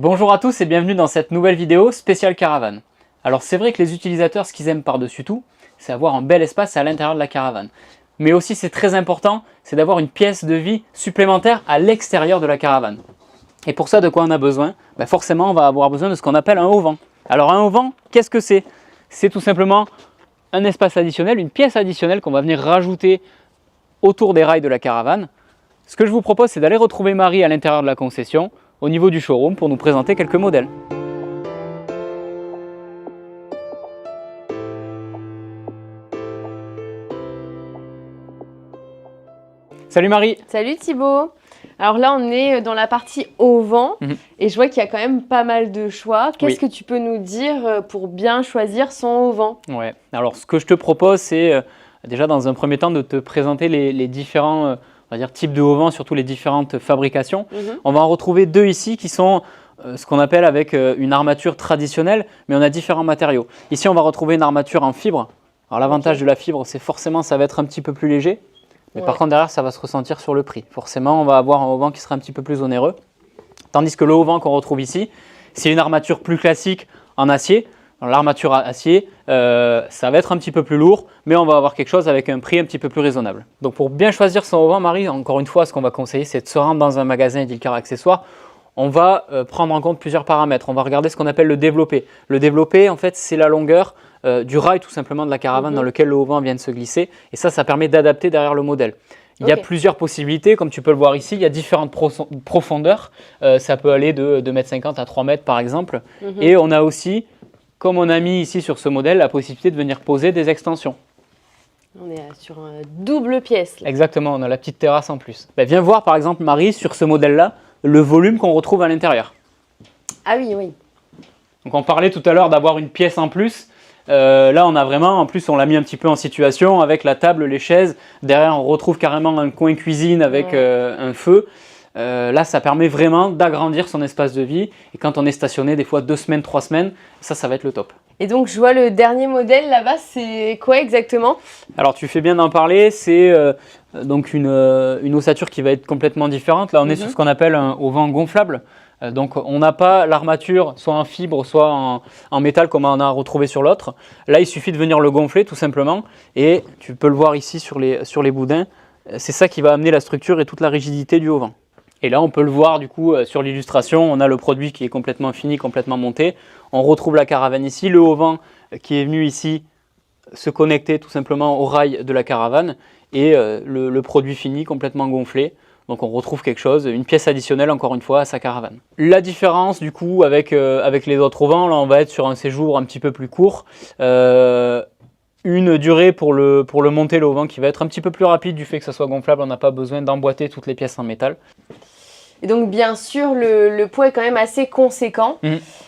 Bonjour à tous et bienvenue dans cette nouvelle vidéo spéciale caravane. Alors c'est vrai que les utilisateurs, ce qu'ils aiment par-dessus tout, c'est avoir un bel espace à l'intérieur de la caravane. Mais aussi c'est très important, c'est d'avoir une pièce de vie supplémentaire à l'extérieur de la caravane. Et pour ça, de quoi on a besoin? Forcément, on va avoir besoin de ce qu'on appelle un auvent. Alors un auvent, qu'est-ce que c'est? C'est tout simplement un espace additionnel, une pièce additionnelle qu'on va venir rajouter autour des rails de la caravane. Ce que je vous propose, c'est d'aller retrouver Marie à l'intérieur de la concession, au niveau du showroom, pour nous présenter quelques modèles. Salut Marie! Salut Thibaut! Alors là, on est dans la partie auvent et je vois qu'il y a quand même pas mal de choix. Qu'est-ce que tu peux nous dire pour bien choisir son auvent? Ouais, alors ce que je te propose, c'est déjà dans un premier temps de te présenter les différents on va dire, types de auvents, surtout les différentes fabrications. On va en retrouver deux ici qui sont ce qu'on appelle avec une armature traditionnelle, mais on a différents matériaux. Ici, on va retrouver une armature en fibre. Alors l'avantage de la fibre, c'est forcément ça va être un petit peu plus léger. Mais par contre, derrière, ça va se ressentir sur le prix. Forcément, on va avoir un auvent qui sera un petit peu plus onéreux. Tandis que le auvent qu'on retrouve ici, c'est une armature plus classique en acier. L'armature à acier, ça va être un petit peu plus lourd, mais on va avoir quelque chose avec un prix un petit peu plus raisonnable. Donc pour bien choisir son auvent, Marie, encore une fois, ce qu'on va conseiller, c'est de se rendre dans un magasin Edilcar Accessoires. On va prendre en compte plusieurs paramètres. On va regarder ce qu'on appelle le développé. Le développé, en fait, c'est la longueur du rail tout simplement de la caravane dans lequel le auvent vient de se glisser. Et ça permet d'adapter derrière le modèle. Il y a plusieurs possibilités, comme tu peux le voir ici, il y a différentes profondeurs. Ça peut aller de 2,50 m à 3 m par exemple. Et on a aussi, comme on a mis ici sur ce modèle, la possibilité de venir poser des extensions. On est sur une double pièce. Là. Exactement, on a la petite terrasse en plus. Viens voir par exemple Marie, sur ce modèle-là, le volume qu'on retrouve à l'intérieur. Ah oui, oui. Donc on parlait tout à l'heure d'avoir une pièce en plus. Là, on a vraiment, en plus, on l'a mis un petit peu en situation avec la table, les chaises. Derrière, on retrouve carrément un coin cuisine avec un feu. Là, ça permet vraiment d'agrandir son espace de vie. Et quand on est stationné, des fois 2 semaines, 3 semaines, ça va être le top. Et donc, je vois le dernier modèle là-bas, c'est quoi exactement? Alors, tu fais bien d'en parler. C'est donc une ossature qui va être complètement différente. Là, on est sur ce qu'on appelle un auvent gonflable. Donc on n'a pas l'armature soit en fibre, soit en métal comme on a retrouvé sur l'autre. Là, il suffit de venir le gonfler tout simplement. Et tu peux le voir ici sur les boudins. C'est ça qui va amener la structure et toute la rigidité du auvent. Et là, on peut le voir du coup sur l'illustration. On a le produit qui est complètement fini, complètement monté. On retrouve la caravane ici, le auvent qui est venu ici se connecter tout simplement au rail de la caravane. Et le produit fini, complètement gonflé. Donc on retrouve quelque chose, une pièce additionnelle encore une fois à sa caravane. La différence du coup avec les autres auvents, là on va être sur un séjour un petit peu plus court. Une durée pour le monter l'auvent qui va être un petit peu plus rapide du fait que ça soit gonflable, on n'a pas besoin d'emboîter toutes les pièces en métal. Et donc bien sûr le poids est quand même assez conséquent.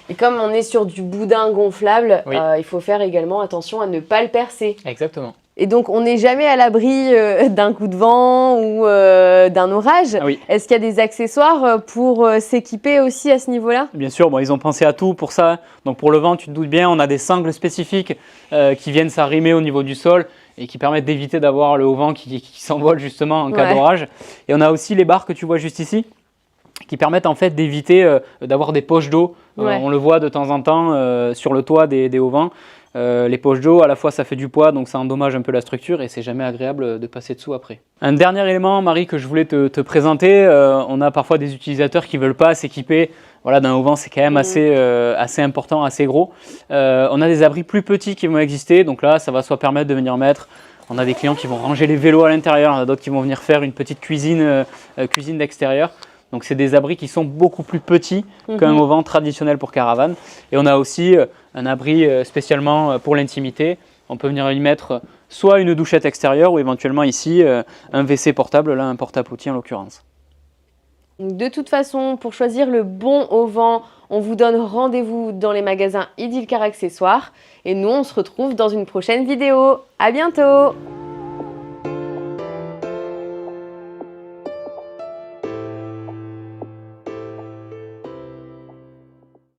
Et comme on est sur du boudin gonflable, il faut faire également attention à ne pas le percer. Exactement. Et donc, on n'est jamais à l'abri d'un coup de vent ou d'un orage. Est-ce qu'il y a des accessoires pour s'équiper aussi à ce niveau-là? Bien sûr, ils ont pensé à tout pour ça. Donc pour le vent, tu te doutes bien, on a des sangles spécifiques qui viennent s'arrimer au niveau du sol et qui permettent d'éviter d'avoir le auvent qui s'envole justement en cas d'orage. Et on a aussi les barres que tu vois juste ici qui permettent en fait d'éviter d'avoir des poches d'eau. On le voit de temps en temps sur le toit des auvents. Les poches d'eau, à la fois ça fait du poids, donc ça endommage un peu la structure et c'est jamais agréable de passer dessous après. Un dernier élément, Marie, que je voulais te présenter, on a parfois des utilisateurs qui ne veulent pas s'équiper d'un auvent, c'est quand même assez important, assez gros. On a des abris plus petits qui vont exister, donc là ça va soit permettre de venir mettre. On a des clients qui vont ranger les vélos à l'intérieur, on a d'autres qui vont venir faire une petite cuisine d'extérieur. Donc c'est des abris qui sont beaucoup plus petits qu'un auvent traditionnel pour caravane. Et on a aussi un abri spécialement pour l'intimité. On peut venir y mettre soit une douchette extérieure ou éventuellement ici un WC portable, là un porte-à-potty en l'occurrence. De toute façon, pour choisir le bon auvent, on vous donne rendez-vous dans les magasins Edilcar Accessoires. Et nous, on se retrouve dans une prochaine vidéo. À bientôt!